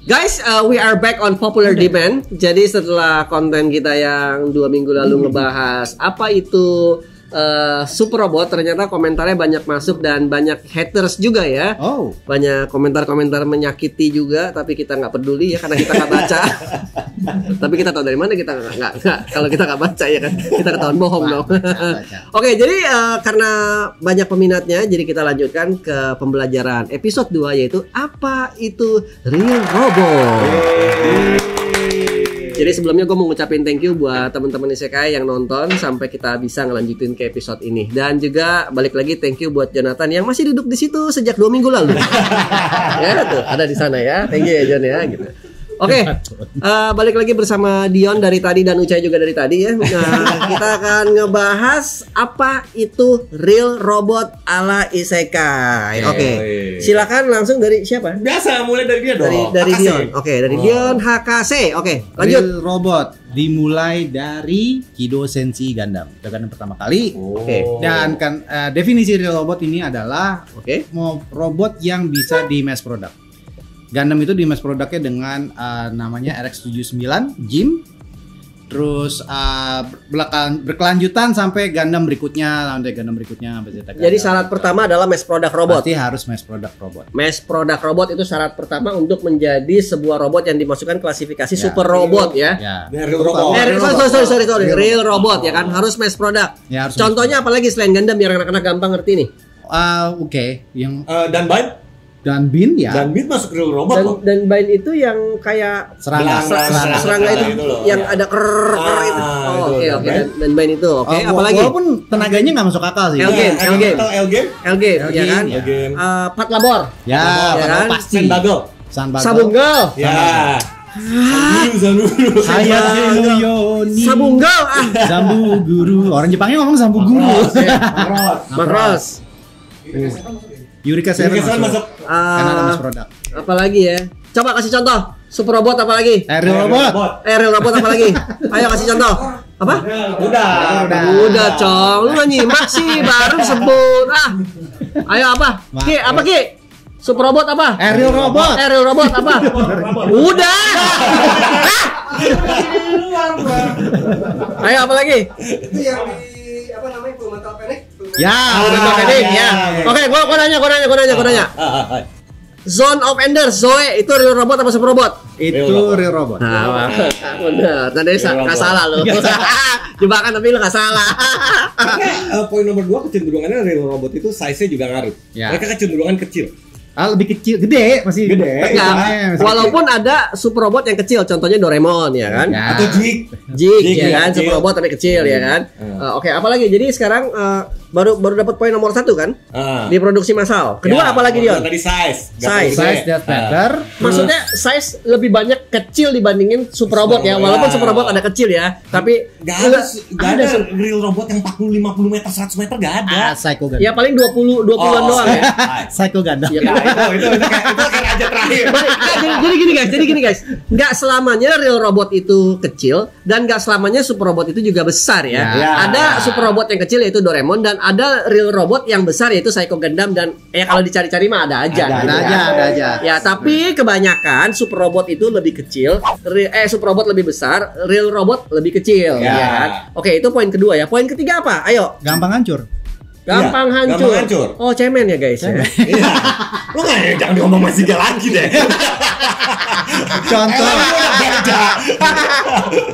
Guys, we are back on Popular Demand. Jadi setelah konten kita yang 2 minggu lalu ngebahas apa itu Super Robot, ternyata komentarnya banyak masuk dan banyak haters juga ya. Banyak komentar-komentar menyakiti juga, tapi kita nggak peduli ya karena kita nggak baca. Tapi kita tahu dari mana kita nggak kalau kita nggak baca ya kan, kita ketahuan bohong dong. Oke, jadi karena banyak peminatnya, jadi kita lanjutkan ke pembelajaran episode 2, yaitu apa itu Real Robot. Jadi sebelumnya gue mau ngucapin thank you buat teman-teman Isekai yang nonton sampai kita bisa ngelanjutin ke episode ini. Dan juga balik lagi thank you buat Jonathan yang masih duduk di situ sejak 2 minggu lalu. Ya tuh, ada di sana ya. Thank you ya Jon ya gitu. Oke, balik lagi bersama Dion dari tadi dan Ucai juga dari tadi ya. Nah, kita akan ngebahas apa itu Real Robot ala Isekai. Oke, silakan langsung dari siapa? Biasa, mulai dari dia dong. Dari Dion. Oke, dari Dion HKC. Oke, lanjut. Real Robot dimulai dari Kido Senshi Gundam. Itu kan yang pertama kali. Oke. Dan kan definisi Real Robot ini adalah robot yang bisa di mass product. Gundam itu di mass produknya dengan namanya RX-79 Jim. Terus berkelanjutan sampai Gundam berikutnya, sampai Zeta Gundam. Jadi syarat pertama adalah mass product robot. Pasti harus mass product robot. Mass product robot itu syarat pertama untuk menjadi sebuah robot yang dimasukkan klasifikasi super robot ya. Real Robot. Sorry. Real Robot ya kan, harus mass product. Ya, harus contohnya apalagi selain Gundam biar anak-anak gampang ngerti nih. Yang Dan Bin ya. Dan Bin masuk Real Robot loh. Dan Bind itu yang kayak serangga itu yang ada ker itu. Oke. Dan Bind itu oke. Apalagi walaupun tenaganya nggak masuk akal sih. L-game ya kan. Pat Labor. Ya kan. Pasti. Sabunggal. Ya. Sabunggal. Zambu guru. Orang Jepangnya ngomong zambu guru. Makros. Eureka Seven masuk. Karena ada mass product. Apalagi ya? Coba kasih contoh. Super Robot apalagi? Real Robot. Real Robot apalagi? Ayo kasih contoh. Apa? Udah, Cong. Lu nggak nyimak sih, baru sebut. Ayo apa? Ki? Super Robot apa? Real Robot. Real Robot apa? Udah. Ayo apa lagi? Itu yang di apa namanya Fullmetal Panic? Ya. Oke, gua nanya. Zone of Enders, Zoe itu Real Robot apa Super Robot? Itu Real Robot. Nah, bener. Tadi nggak salah lo. Jebakan tapi lo nggak salah. Poin nomor 2, kecenderungannya Real Robot itu size-nya juga ngaruh. Ya. Mereka kecenderungan kecil. Lebih kecil, masih gede. Walaupun ada super robot yang kecil, contohnya Doraemon ya kan? Ya. Atau Jig ya kan, super robot tapi kecil ya kan? Oke, apalagi? Jadi sekarang baru dapat poin nomor 1 kan? Di produksi massal. Kedua apalagi Dion? Tadi size that matter. Maksudnya size lebih banyak kecil dibandingin super robot ya. Walaupun super robot ada kecil ya, tapi Gak ada Real Robot yang 40-50 meter, 100 meter gak ada. Psycho Gundam. Ya paling 20-an doang ya. Psycho Gundam. Ya, itu kayak raja terakhir. Jadi gini guys, nggak selamanya Real Robot itu kecil dan nggak selamanya super robot itu juga besar ya. Ada super robot yang kecil yaitu Doraemon dan ada Real Robot yang besar yaitu Psycho Gundam dan kalau dicari-cari mah ada aja. Ada aja. Ya tapi kebanyakan super robot itu lebih kecil, super robot lebih besar, Real Robot lebih kecil. Ya kan? Oke, itu poin kedua ya. Poin ketiga apa? Ayo. Gampang hancur. Gampang hancur. Oh, cemen ya guys. Ya. Lu jangan ngomong masih lagi deh.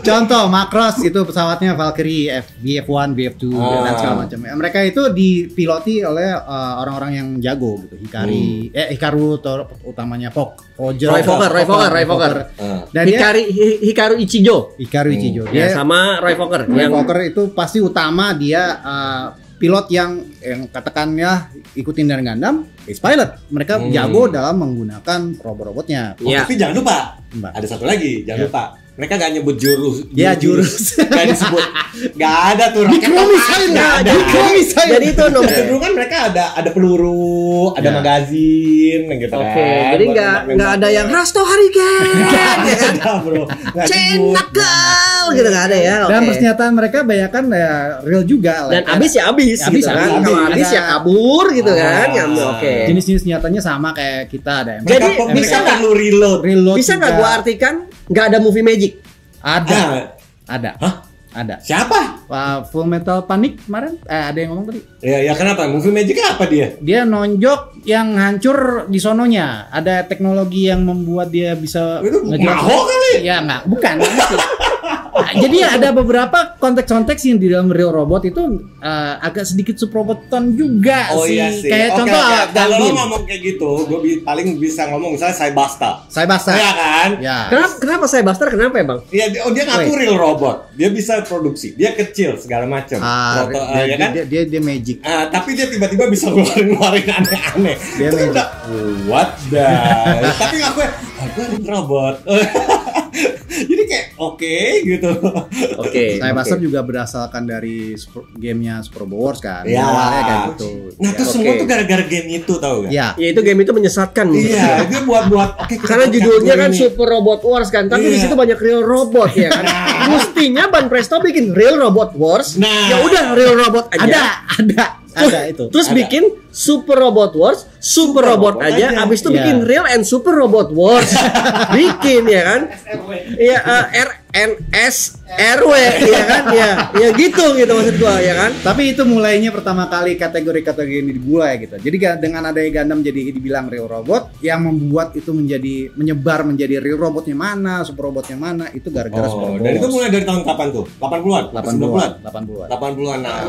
Contoh Macross itu pesawatnya Valkyrie VF1, VF2 dan segala macam. Mereka itu dipiloti oleh orang-orang yang jago gitu. Hikaru utamanya Roy Fokker. Dan Hikaru Ichijo. Dia sama Roy Fokker. Roy Fokker itu pasti utama, dia pilot yang katakannya ikutin dari Gundam, is pilot. Mereka jago dalam menggunakan robot-robotnya. Tapi jangan lupa, ada satu lagi, jangan lupa. Mereka gak nyebut jurus. Gak disebut. Gak ada tuh roket. Jadi itu nomor dulu kan mereka ada peluru, ada magazin gitu kan. Oke, jadi nggak ada yang Rasto Hariken. Cenakal real gitu nggak ada ya. Dan Oke. pernyataan mereka banyak ya real juga. Dan abis ya abis Abis, gitu kan. abis. Kalau abis ya kabur gitu kan. Ah. Ngambil, oke. Jenis-jenis senjatanya sama kayak kita ada. yang Jadi, Mereka bisa nggak? perlu reload. reload Bisa nggak juga. gua artikan nggak ada movie magic? Ada. Ah, Ada. Hah? Ada. Siapa? Full Metal Panic kemarin ada yang ngomong tadi. Ya kenapa? Movie Magic apa dia? Dia nonjok yang hancur di sononya. Ada teknologi yang membuat dia bisa Itu ngejelas- Maho kali? Ya enggak, bukan. Ngerti. Nah, jadi ada beberapa konteks-konteks yang di dalam Real Robot itu agak sedikit suproboton juga Oh sih. iya sih. Kayak Oke, contoh oke. Kalau lo Gundam. ngomong kayak gitu, gue paling bisa ngomong misalnya Saibasta. Saya basta. Iya kan? Ya. Kenapa saya Buster? Kenapa ya bang? Iya, dia ngaku Wait. real robot. Dia bisa produksi. Dia kecil segala macam. Ya kan? Dia magic. Tapi dia tiba-tiba bisa ngeluarin aneh-aneh. Dia Itu magic. udah what the? Tapi ngaku aku robot. Jadi kayak oke gitu. Oke. Saya Buster juga berasalkan dari gamenya Super Robot Wars kan. Ya. Awalnya kayak gitu. Nah, itu Ya, semua oke. tuh gara-gara game itu tau gak? Ya. Ya itu game itu menyesatkan. Iya, dia buat oke. kita Karena buat judulnya kan kategori ini. Super Robot Wars kan, tapi di Iya. situ banyak real robot ya kan. Mestinya Ban Presto bikin Real Robot Wars. Nah. Ya udah real robot aja. Ada itu. Terus Ada. bikin Super Robot Wars, Super Robot Robot aja. aja. Abis itu Iya. bikin Real and Super Robot Wars. Bikin ya kan? Iya RNS RW ya kan? Ya gitu maksud gua ya kan? Tapi itu mulainya pertama kali kategori-kategori ini dimulai gitu. Jadi dengan adanya Gundam jadi dibilang real robot, yang membuat itu menyebar menjadi real robotnya mana, super robotnya mana, itu gara-gara Super Oh, Robot. dan itu mulai dari tahun kapan tuh? 80-an? 80-an. 80-an. 80-an. Nah.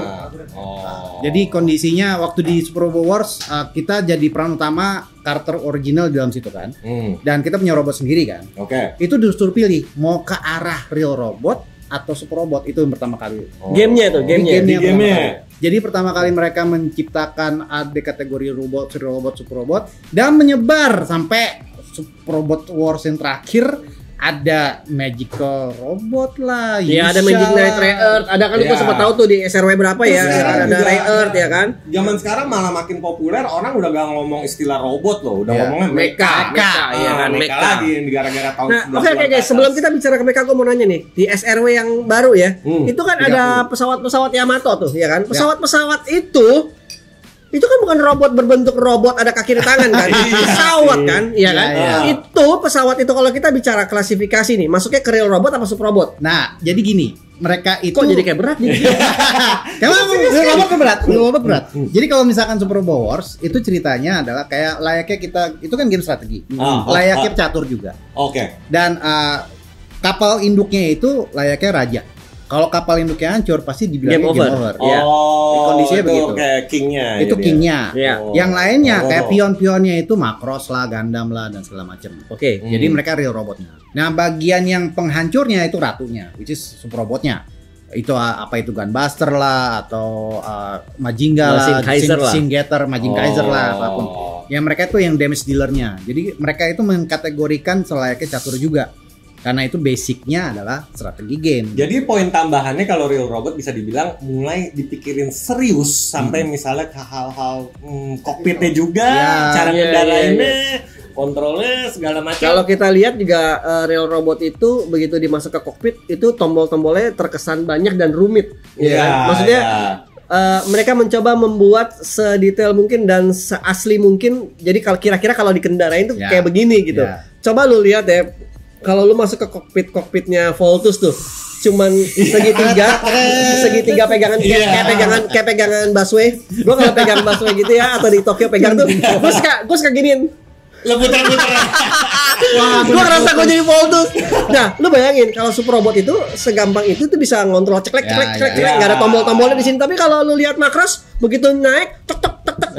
Oh. Jadi kondisinya waktu di Super Robot Wars kita jadi peran utama karakter original di dalam situ kan. Dan kita punya robot sendiri kan. Oke. Itu disuruh pilih mau ke arah real robot atau super robot, itu yang pertama kali. Gamenya tuh, gamenya. Di Di pertama gamenya. kali. Jadi pertama kali mereka menciptakan ada kategori robot, super robot dan menyebar sampai Super Robot Wars yang terakhir. Ada magical robot lah, Ya ada Yusha Magic Knight lah. Ray Earth. Ada kan itu Ya. sempat tahu tuh di SRW berapa ya? Terus sekarang Ada juga Ray Earth ya kan? Zaman sekarang malah makin populer, orang udah gak ngomong istilah robot loh, udah Iya. ngomongnya Mecha, ya kan, Mecha mecha. lagi gara-gara tahun Nah, 90-an oke ke guys, sebelum atas. kita bicara ke mereka, gue mau nanya nih di SRW yang baru ya, itu kan ada pesawat-pesawat Yamato tuh, ya kan? Pesawat-pesawat itu kan bukan robot berbentuk robot ada kaki dan tangan kan? Pesawat kan, iya kan? Iya. Itu pesawat itu kalau kita bicara klasifikasi nih, masuknya ke real robot apa super robot? Nah, jadi gini, mereka itu Kok jadi kayak berat nih? Kalau real robot kan berat, real robot berat. Jadi kalau misalkan Super Robot Wars itu ceritanya adalah kayak layaknya kita, itu kan game strategi, layaknya catur juga. Oke. Dan kapal induknya itu layaknya raja. Kalau kapal induknya hancur pasti dibilang Game game over. over. Iya. Kondisinya itu begitu. kayak kingnya. Itu jadi. kingnya. Iya. Yang lainnya Oh. kayak pion-pionnya itu Macross lah, Gundam lah dan segala macam. Oke. Jadi mereka real robotnya. Nah, bagian yang penghancurnya itu ratunya, which is super robotnya. Itu apa itu Gunbuster lah atau Majinga lah, Kaiser lah. Singeter, Majin Kaiser lah apapun. Oh. Ya mereka itu yang damage dealernya. Jadi mereka itu mengkategorikan selayaknya catur juga. Karena itu basicnya adalah strategi game. Jadi poin tambahannya kalau real robot bisa dibilang mulai dipikirin serius sampai misalnya ke hal-hal kokpitnya juga, Ya, cara iya, ngedarainnya, kontrolnya segala macam. Kalau kita lihat juga real robot itu begitu dimasuk ke kokpit itu tombol-tombolnya terkesan banyak dan rumit. Ya Iya, kan? Maksudnya iya. mereka mencoba membuat sedetail mungkin dan seasli mungkin. Jadi kalau kira-kira kalau dikendarain tuh Ya. kayak begini gitu. Ya. Coba lu lihat ya. Kalau lu masuk ke kokpitnya Voltus tuh cuman segitiga pegangan kayak pegangan busway. Gua kalau pegang busway gitu ya atau di Tokyo pegang tuh gua suka giniin. Lo puter-puter. Gua ngerasa gua jadi Voltus. Nah, lu bayangin kalau super robot itu segampang itu tuh bisa ngontrol ceklek Ya. nggak ada tombol-tombolnya di sini. Tapi kalau lu lihat Macross begitu naik tek tek tek tek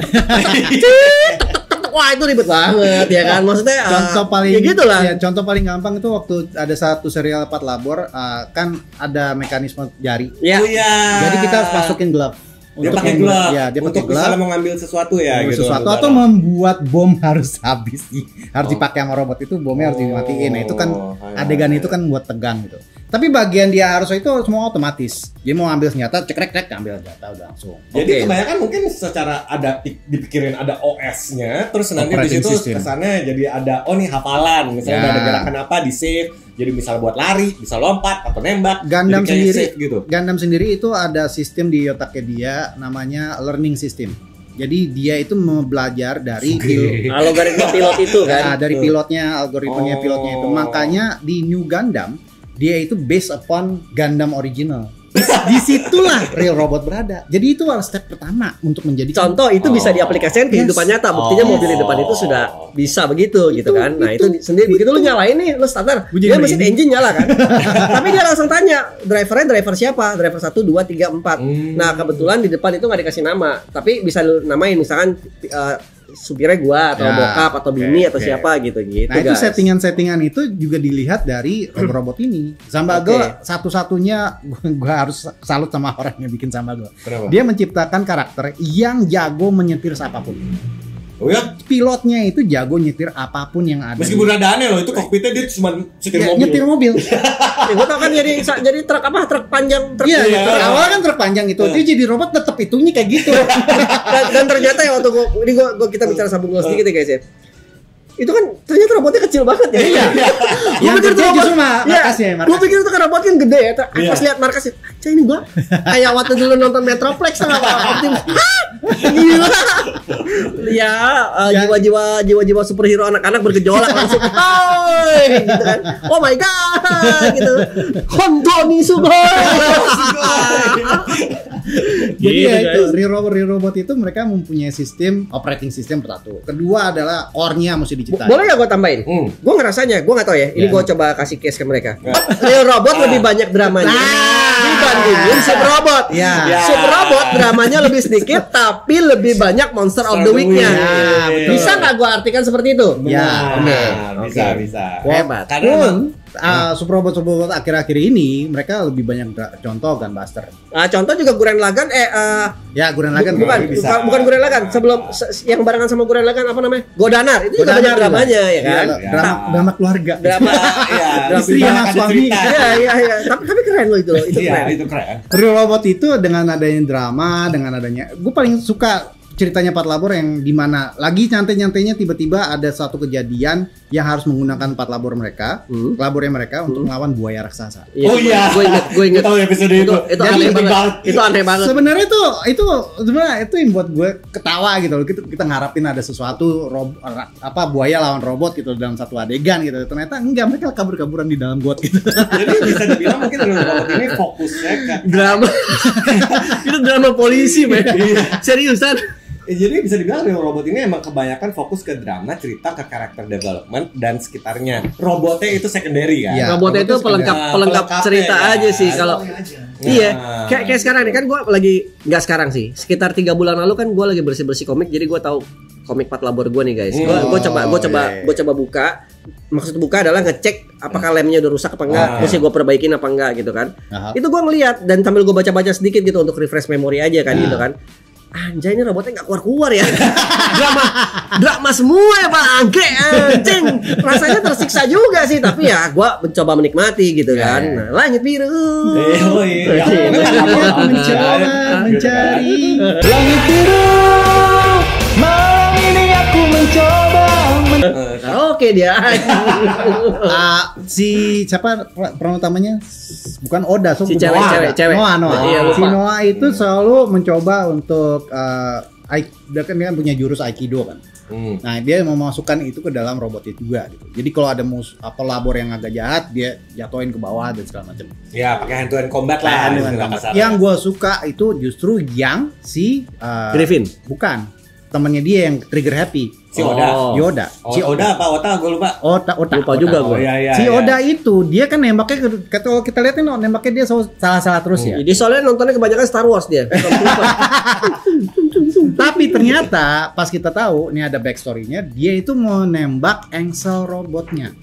wah itu ribet banget ya kan. Maksudnya Contoh paling ya gitu lah. ya, contoh paling gampang itu waktu ada satu serial 4 labor kan ada mekanisme jari. Ya. Oh iya. Jadi kita harus masukin glove. Dia pakai glove. Ya, dia untuk pakai misalnya glove. mau ngambil sesuatu ya Membuat gitu. sesuatu udara. atau membuat bom harus habis harus dipakai sama robot itu, bomnya harus dimatiin. Nah, itu kan adegan itu kan buat tegang gitu. Tapi bagian dia harus itu semua otomatis. Dia mau ambil senjata, cekrek ambil senjata udah langsung. Jadi Oke. kebanyakan mungkin secara ada dipikirin ada OS-nya, terus nanti di Operating situ system. kesannya jadi ada nih hafalan, misalnya Ya. ada gerakan apa di save, Jadi misalnya buat lari, bisa lompat atau nembak. Gundam jadi kayak sendiri, safe gitu. Gundam sendiri itu ada sistem di otaknya dia namanya learning system. Jadi dia itu belajar dari Algoritma pilot itu kan. dari pilotnya, algoritmanya pilotnya itu. Makanya di New Gundam dia itu based upon Gundam original. Disitulah real robot berada. Jadi itu step pertama untuk menjadi Contoh itu bisa diaplikasikan ke kehidupan nyata. Buktinya mobil di depan itu sudah bisa begitu gitu kan. Nah itu sendiri begitu lu nyalain nih, lu starter, dia mesin engine nyala kan. Tapi dia langsung tanya drivernya driver siapa? Driver 1, 2, 3, 4. Nah kebetulan di depan itu nggak dikasih nama, tapi bisa lu namain misalkan supirnya gua atau bokap atau bini atau siapa gitu. Nah itu settingan itu juga dilihat dari robot ini. Sambago satu-satunya gua harus salut sama orang yang bikin Sambago. Dia menciptakan karakter yang jago menyetir apapun. Oh ya? Pilotnya itu jago nyetir apapun yang ada. Meskipun ada aneh loh, itu kokpitnya dia cuma nyetir mobil. Ya, gue tau kan jadi truk truk panjang truk. Iya, awalnya kan truk panjang itu. Dia jadi robot tetap itunya kayak gitu. dan ternyata ya waktu kita bicara sambung sedikit ya guys ya. Itu kan ternyata robotnya kecil banget ya. Iya. Yang kerja justru markasnya. Gue pikir itu kan robot kan gede ya. Pas lihat markasnya, aja ini gua kayak waktu dulu nonton Metroplex sama Optimus. Gila. Ya, jiwa-jiwa superhero anak-anak bergejolak langsung. Hai, gitu kan. Oh my god, gitu. Honto ni sugoi. Jadi ya itu real robot itu mereka mempunyai sistem operating system satu. Kedua adalah core-nya mesti diciptakan. Boleh nggak gue tambahin? Gue ngerasanya, gue nggak tahu ya. Ini gue coba kasih case ke mereka. Real robot lebih banyak dramanya dibandingin super robot. Super robot dramanya lebih sedikit, tapi lebih banyak monster of the week-nya. Bisa nggak gue artikan seperti itu? Ya, bisa. Hebat. Pun super robot akhir-akhir ini mereka lebih banyak contoh Gunbuster. Contoh juga Gurren Lagann Gurren Lagann bukan Gurren Lagann, sebelum yang barengan sama Gurren Lagann apa namanya? Godanar. Itu juga banyak dramanya ya kan? Drama keluarga. Drama istri sama suami. Iya. Tapi keren loh itu keren. Itu keren. Real robot itu dengan adanya drama, dengan adanya gue paling suka ceritanya Pat Labor yang dimana lagi nyantai-nyantainya tiba-tiba ada satu kejadian yang harus menggunakan Pat Labor mereka, labornya mereka untuk melawan buaya raksasa. Oh iya, gue inget tahu episode itu. Itu aneh banget. Itu aneh banget. Sebenarnya itu yang buat gue ketawa gitu. Kita ngarapin ada sesuatu buaya lawan robot gitu dalam satu adegan gitu. Ternyata enggak, mereka kabur-kaburan di dalam got gitu. Jadi bisa dibilang mungkin robot ini fokusnya ke drama. Itu drama polisi, men. Seriusan. Jadi bisa dibilang real robot ini emang kebanyakan fokus ke drama, cerita, ke karakter development dan sekitarnya. Robotnya itu secondary kan? Ya, robotnya itu pelengkap cerita aja sih kalau. Iya, kayak sekarang nih kan gue lagi nggak sekarang sih. Sekitar 3 bulan lalu kan gue lagi bersih komik, jadi gue tahu komik Pat Labor gue nih guys. Gue coba buka. Maksud buka adalah ngecek apakah lemnya udah rusak apa enggak, mesti gue perbaikin apa enggak gitu kan. Itu gue ngeliat dan sambil gue baca-baca sedikit gitu untuk refresh memori aja kan gitu kan. Anjay, ini robotnya gak keluar ya. drama semua ya Pak Angke, anjing. Rasanya tersiksa juga sih, tapi ya gue mencoba menikmati gitu kan. Nah, langit biru. Aku mencoba mencari langit biru. Malam ini aku mencoba Oke dia. Si siapa peran utamanya? Bukan Oda, si cewek. Noah. Iya, si Noah itu selalu mencoba untuk dia kan punya jurus Aikido kan. Nah dia mau masukkan itu ke dalam robot itu juga gitu. Jadi kalau ada labor yang agak jahat dia jatuhin ke bawah dan segala macam. Ya pakai hand to hand combat lah. Yang gue suka itu justru yang si Griffin. Bukan temannya dia yang trigger happy. Si Oda. Yoda. Si Oda apa Ota? Gue lupa. Ota. Lupa juga gue. Si Oda itu dia kan nembaknya kalau kita lihat nembaknya dia salah terus ya. Jadi soalnya nontonnya kebanyakan Star Wars dia. Tapi ternyata pas kita tahu ini ada backstory-nya, dia itu mau nembak engsel robotnya.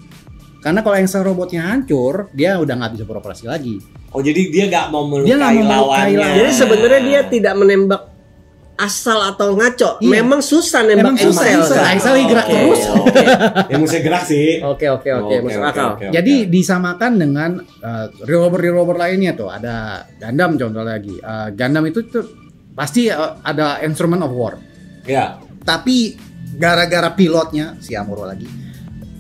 Karena kalau engsel robotnya hancur, dia udah nggak bisa beroperasi lagi. Oh jadi dia nggak mau melukai lawannya. Jadi sebenarnya dia tidak menembak asal atau ngaco. Memang susah nembak engsel. Engsel gerak terus. Ya mesti gerak sih. Oke. Masuk akal. Jadi disamakan dengan real robot lainnya tuh. Ada Gundam contoh lagi. Gundam itu tuh pasti ada instrument of war. Ya. Tapi gara-gara pilotnya si Amuro lagi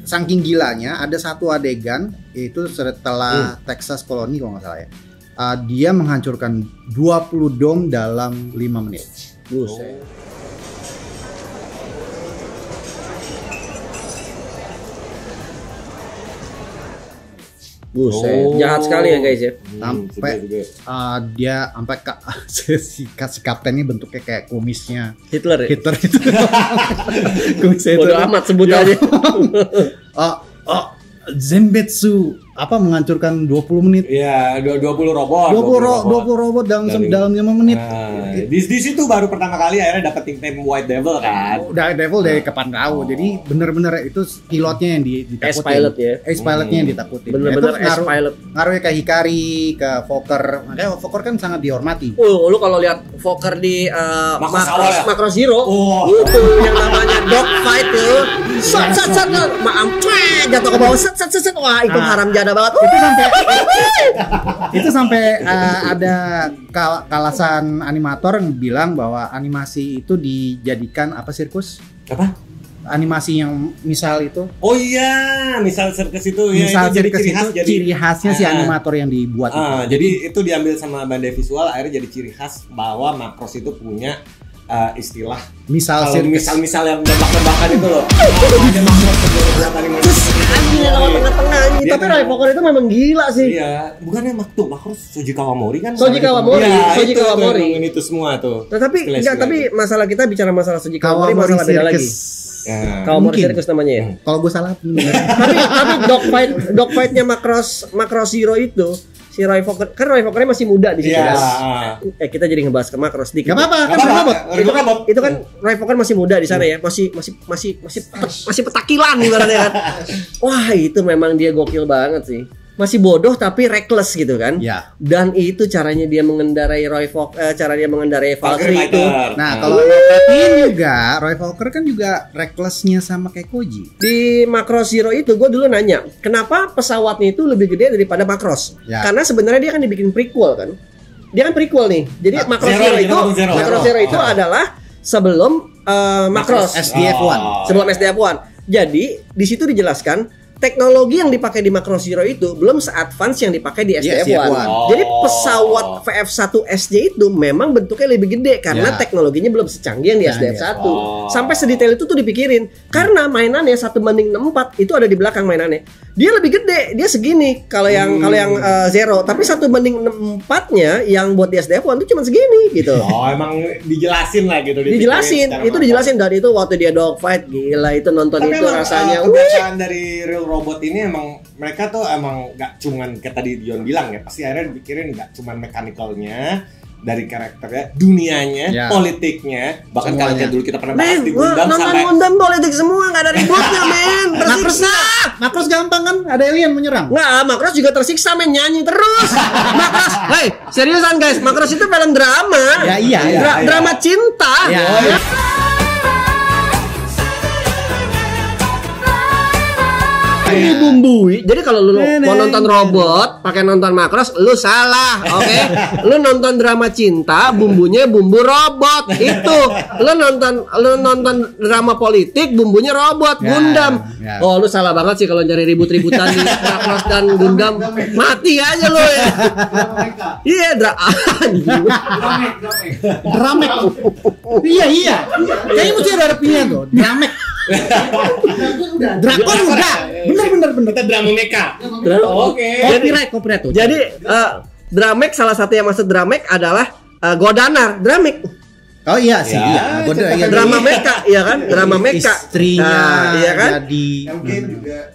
saking gilanya ada satu adegan itu setelah Texas Colony kalau nggak salah ya. Dia menghancurkan 20 dom dalam 5 menit. Buset. Buset, jahat sekali ya guys ya. Sampai juga. dia sampai si kaptennya bentuknya kayak kumisnya Hitler ya? Hitler itu. Kumisnya Bodo amat sebut aja. Zenbetsu menghancurkan 20 menit. Iya, 20 robot. 20 robot dalam 5 menit. Nah, di situ baru pertama kali akhirnya dapat nickname White Devil kan. Udah Devil dari kapan tahu. Jadi bener-bener itu pilotnya yang ditakutin. S-pilot ya. S-pilotnya yang ditakutin. Bener-bener Itu S-pilot. ngaruhnya ke Hikari, ke Fokker. Makanya Fokker kan sangat dihormati. Lu kalau lihat Fokker di Macross Zero, Oh. itu yang namanya dogfight tuh. Sat jatuh ke bawah. Wah, itu haram jada banget. Itu sampai ada kalasan animator yang bilang bahwa animasi itu dijadikan sirkus? Apa? Animasi yang misal itu. Oh iya, misal sirkus itu ya Misal itu jadi sirkus ciri khas itu ciri khasnya si animator yang dibuat itu. Jadi itu diambil sama Bandai Visual akhirnya jadi ciri khas bahwa Macross itu punya istilah Misal kalau sirkus. misal yang tembak-tembakan itu loh. Ada Macross buat animasi. Anjing lawan tengah-tengah anjing. Tapi Rai Fokker itu memang gila sih. Iya, bukannya Macross Shoji Kawamori kan? Shoji Kawamori, Iya, Shoji Kawamori. Itu semua tuh. Nah, tapi enggak, tapi masalah kita bicara masalah Shoji Kawamori Kawamori masalah beda lagi. Ya. Kawamori Mungkin. Circus namanya ya. Kalau gue salah. tapi dogfightnya Macross Zero itu si Roy Fokker, kan Roy Fokkernya masih muda di situ Iya. kan. Kita jadi ngebahas ke Macross dikit. Gak apa-apa, kan Apa-apa. robot. Itu kan Roy Fokker masih muda di sana ya, masih petakilan ibaratnya kan. Wah, itu memang dia gokil banget sih. Masih bodoh tapi reckless gitu kan. Ya. Dan itu caranya dia mengendarai cara dia mengendarai Valkyrie itu. Nah, kalau lo perhatiin juga Roy Fokker kan juga recklessnya sama kayak Koji. Di Macross Zero itu gue dulu nanya, kenapa pesawatnya itu lebih gede daripada Macross? Ya. Karena sebenarnya dia kan dibikin prequel kan. Dia kan prequel nih. Jadi Macross Zero itu adalah sebelum Macross. SDF-1. Sebelum SDF-1. Jadi di situ dijelaskan teknologi yang dipakai di Macross Zero itu belum se-advance yang dipakai di SDF-1. Jadi pesawat VF1SJ itu memang bentuknya lebih gede karena teknologinya belum secanggih yang di SDF-1. Sampai sedetail itu tuh dipikirin. Karena mainannya 1:64 itu ada di belakang mainannya. Dia lebih gede, dia segini kalau yang Zero, tapi 1:64-nya yang buat di SDF-1 itu cuma segini gitu. Oh, emang dijelasin lah gitu. Dijelasin dari itu waktu dia dogfight, gila itu nonton tapi itu emang, rasanya. kebiasaan dari Real Robot ini emang mereka tuh emang gak cuman kayak tadi Dion bilang ya, pasti akhirnya dipikirin gak cuman mechanical-nya, dari karakternya, dunianya, politiknya, bahkan kalau kayak dulu kita pernah bahas di Gundam sampai Gundam politik semua, nggak ada ributnya men. Macross gampang kan, ada alien menyerang. Nggak, Macross juga tersiksa men, nyanyi terus. Macross, hey seriusan guys, Macross itu film drama. Ya iya. Drama cinta. Ya. Dibumbui. Jadi kalau lu mau nonton robot pakai nonton Macross, lu salah, oke? Lu nonton drama cinta, bumbunya bumbu robot. Itu. Lu nonton drama politik, bumbunya robot, Gundam. Oh, lu salah banget sih kalau nyari ribut-ributan di Macross dan Gundam. Mati aja lu ya. Iya, Dramek. Iya. Kayaknya mesti ada artinya tuh. Dramek. Drakon udah. Bener. kita drama mecha. Oke. Copyright tuh. Jadi Dramek, salah satu yang masuk Dramek adalah Godanar, Dramek. Oh iya sih, iya. Drama mecha, iya kan? Drama mecha. Istrinya iya kan? Jadi Game juga.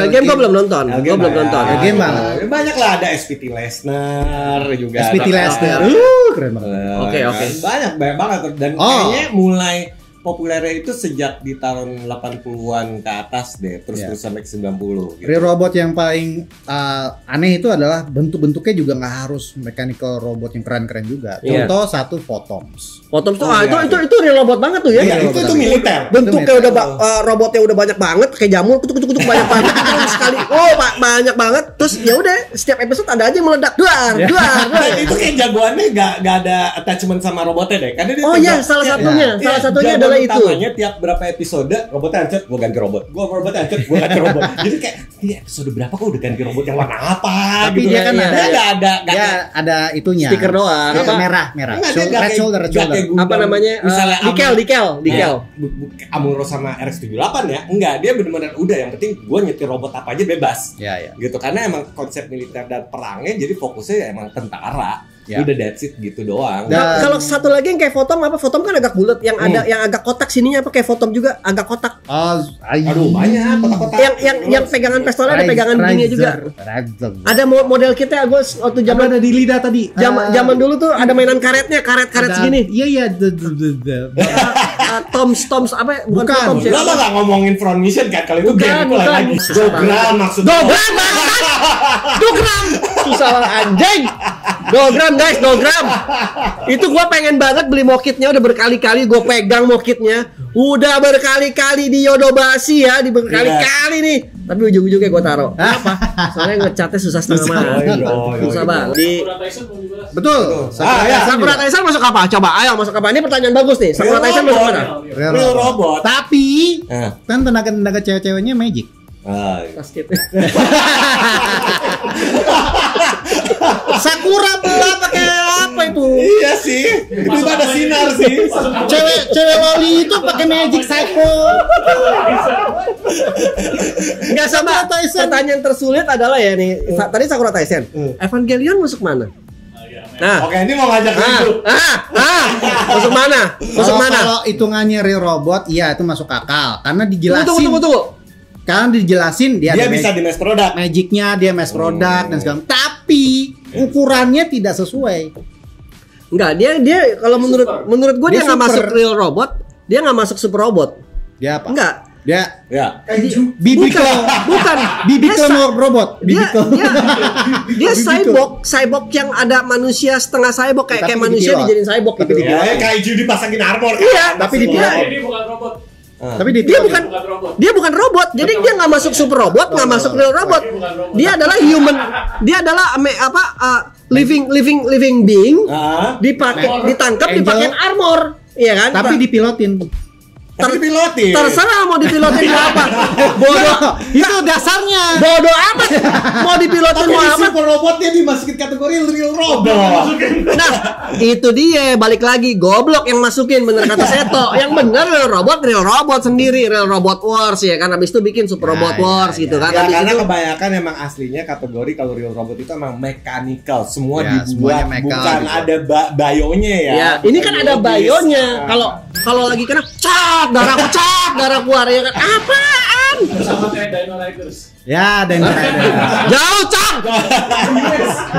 L-Game gua belum nonton. Gua belum nonton. L-Game banget. Banyak lah, ada SPT Lesnar juga. SPT Lesnar. Keren banget. Oke. Banyak banget dan kayaknya mulai populernya itu sejak di tahun 80-an ke atas deh, terus sampai ke 90 gitu. Real robot yang paling aneh itu adalah bentuk-bentuknya juga nggak harus mechanical robot yang keren-keren juga. Contoh satu Photoms. Photoms tuh itu real robot banget tuh ya. Itu militer. Bentuknya udah robotnya udah banyak banget, kayak jamur kutuk banyak banget terus sekali. Oh, banyak banget. Terus ya udah setiap episode ada aja yang meledak duar. Dan itu kayak jagoannya gak ada attachment sama robotnya deh. Karena dia Oh iya, salah satunya adalah itu. Utamanya tiap berapa episode robotnya hancur, gue ganti robot. Robotnya hancur, gue ganti robot. Jadi kayak ini episode berapa kok udah ganti robot yang warna apa? Tapi gitu dia kan ada itunya. Stiker doang. Apa merah. Red shoulder. Apa namanya? Misalnya Dikel. Amuro sama RX-78 ya. Enggak, dia benar-benar udah yang penting gue nyetir robot apa aja bebas. Iya. Gitu karena emang konsep militer dan perangnya jadi fokusnya ya emang tentara. Ya. Udah that's it gitu doang. Nah, kalau satu lagi yang kayak Photom apa? Photom kan agak bulat, yang ada yang agak kotak sininya apa kayak Photom juga agak kotak. Aduh banyak kotak-kotak. Yang pegangan pistolnya ada pegangan gini juga. Ada model kita gue waktu zaman ada di lidah tadi. Zaman dulu tuh ada mainan karetnya, karet segini. Iya. Toms apa? Bukan Toms ya. Lo nggak ngomongin Front Mission kan kalau itu game lagi. Dogram maksudnya. Dogram. Susah anjing. Dogram. Itu gua pengen banget beli mokitnya, udah berkali-kali gua pegang mokitnya. Udah berkali-kali di Yodobasi ya, berkali-kali nih. Tapi ujung-ujungnya gua taruh. Apa? Soalnya ngecatnya susah setengah mati. Susah banget. Betul. Sakura Taisen masuk apa? Coba, ayo masuk apa? Ini pertanyaan bagus nih. Sakura Taisen masuk mana? Real robot. Tapi kan tenaga cewek-ceweknya magic. Basket. Sakura belah pakai apa itu? Iya sih. Itu ada sinar sih. Cewek loli itu pakai magic cycle. Enggak sama. Pertanyaan tersulit adalah ya nih. Tadi Sakura Taisen. Evangelion masuk mana? Nah, oke, ini mau ngajak itu. Masuk mana? Kalau hitungannya real robot, iya itu masuk akal karena dijelasin. Tunggu. Karena dijelasin dia bisa di mass product. Magicnya dia mass product dan segala. Tapi ukurannya tidak sesuai. Enggak, dia kalau menurut gue dia nggak masuk real robot, dia nggak masuk super robot. Dia apa? Enggak. Dia Bukan. Bibicle robot. Dia cyborg yang ada manusia setengah cyborg kayak manusia dijadiin cyborg gitu. Ya, kaiju dipasangin armor. Iya, tapi ini bukan robot. Tapi dia bukan robot. Jadi dia nggak masuk super robot, nggak masuk real robot. Dia adalah human. Dia adalah living being. Ditangkap dipakai armor. Iya kan? Tapi dipilotin. Dipilotin. Terserah mau dipilotin mau apa. Bodoh. Itu dasarnya. Bodoh amat. Mau dipilotin mau apa. Super robotnya dimasukin kategori real robot. Nah, itu dia balik lagi goblok yang masukin bener kata Seto. Yang bener real robot sendiri, real robot wars ya kan. Habis itu bikin super robot wars gitu kan. Ya, karena kebanyakan emang aslinya kategori kalau real robot itu emang mechanical, semua dibuat bukan ada bayonya ya. Ya, ini kan ada bayonya. Kalau lagi kena darah keluar ya kan. Apaan? Sama kayak Dino Riders. Ya, Dino Riders. Jauh, Cang.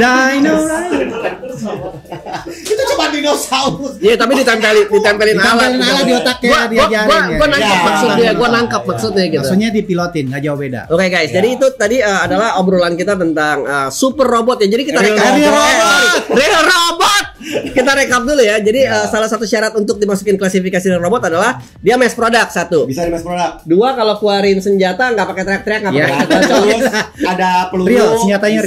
Dino Riders. Itu cuma dinosaurus. Iya, tapi ditempelin alat di otaknya dia jaring. Gua nangkap maksudnya gitu. Maksudnya dipilotin, nggak jauh beda. Oke guys, jadi itu tadi adalah obrolan kita tentang super robot ya. Jadi kita real robot. Kita rekap dulu ya. Jadi salah satu syarat untuk dimasukin klasifikasi real robot adalah dia mass product satu. Bisa di mass product. Dua, kalau keluarin senjata nggak pakai teriak-teriak, nggak pakai terus ada peluru. Real, senjatanya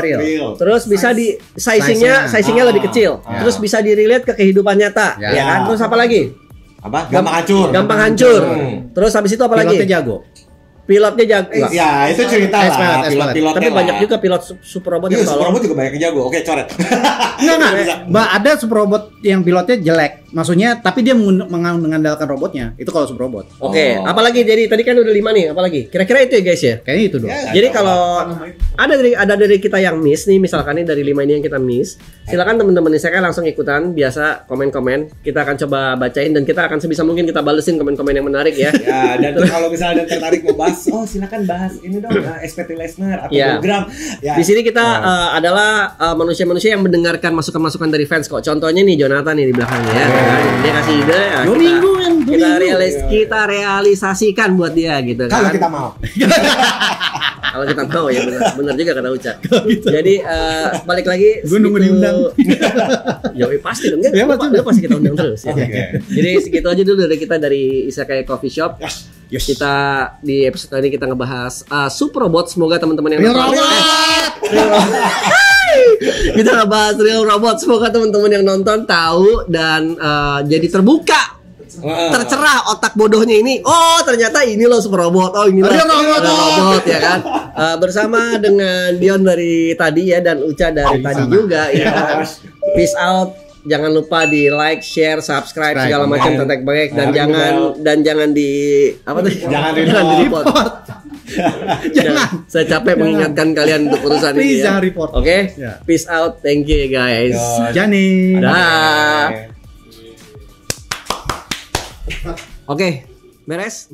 real. Terus bisa di sizingnya lebih kecil. Terus bisa di-relate ke kehidupan nyata. Ya kan? Terus apa lagi? Gampang hancur. Terus habis itu apa lagi? Pilotnya jago. Ya, itu cerita lah. Pilot-pilotnya. Tapi banyak juga pilot super robot yang super robot juga banyak yang jago. Oke, coret. Enggak. Ada super robot yang pilotnya jelek. Maksudnya, tapi dia mengandalkan robotnya. Itu kalau super robot. Oke, apalagi jadi tadi kan udah 5 nih, apalagi? Kira-kira itu ya guys ya? Kayaknya itu dong. Jadi kalau ada dari kita yang miss nih, misalkan nih dari 5 ini yang kita miss, silakan teman-teman nih saya kan langsung ikutan, biasa komen-komen. Kita akan coba bacain dan kita akan sebisa mungkin kita balesin komen-komen yang menarik ya. Ya, dan kalau misalnya ada tertarik mau bahas, silakan bahas ini dong, SPT Lesnar atau program. Ya. Di sini kita adalah manusia-manusia yang mendengarkan masukan-masukan dari fans kok. Contohnya nih Jonathan nih di belakangnya ya. Dia kasih ide kita realisasikan buat dia gitu kan. Kalau kita mau. Kalau kita mau ya benar juga kata Uca. Jadi balik lagi. Gue nunggu diundang. Yoi pasti dong. Ya, Pasti kita undang terus. Ya. Oke. Jadi segitu aja dulu dari kita dari Isekai Coffee Shop. Yes. Kita di episode ini kita ngebahas Super Robot. Semoga teman-teman yang Real nonton kita ngebahas Real Robot. Semoga teman-teman yang nonton tahu dan jadi terbuka. Tercerah otak bodohnya ini. Oh ternyata ini loh Super Robot. Oh inilah Real Robot ya kan. Bersama dengan Dion dari tadi ya dan Uca dari tadi sama. juga ya. Peace out. Jangan lupa di like, share, subscribe segala macam tetek bengek dan jangan di apa tuh? Jangan di report. Jangan. Saya capek mengingatkan kalian untuk urusan Please ini. jangan Ya. report. Oke. Ya. Peace out. Thank you guys. Jani. Dah. Oke, beres.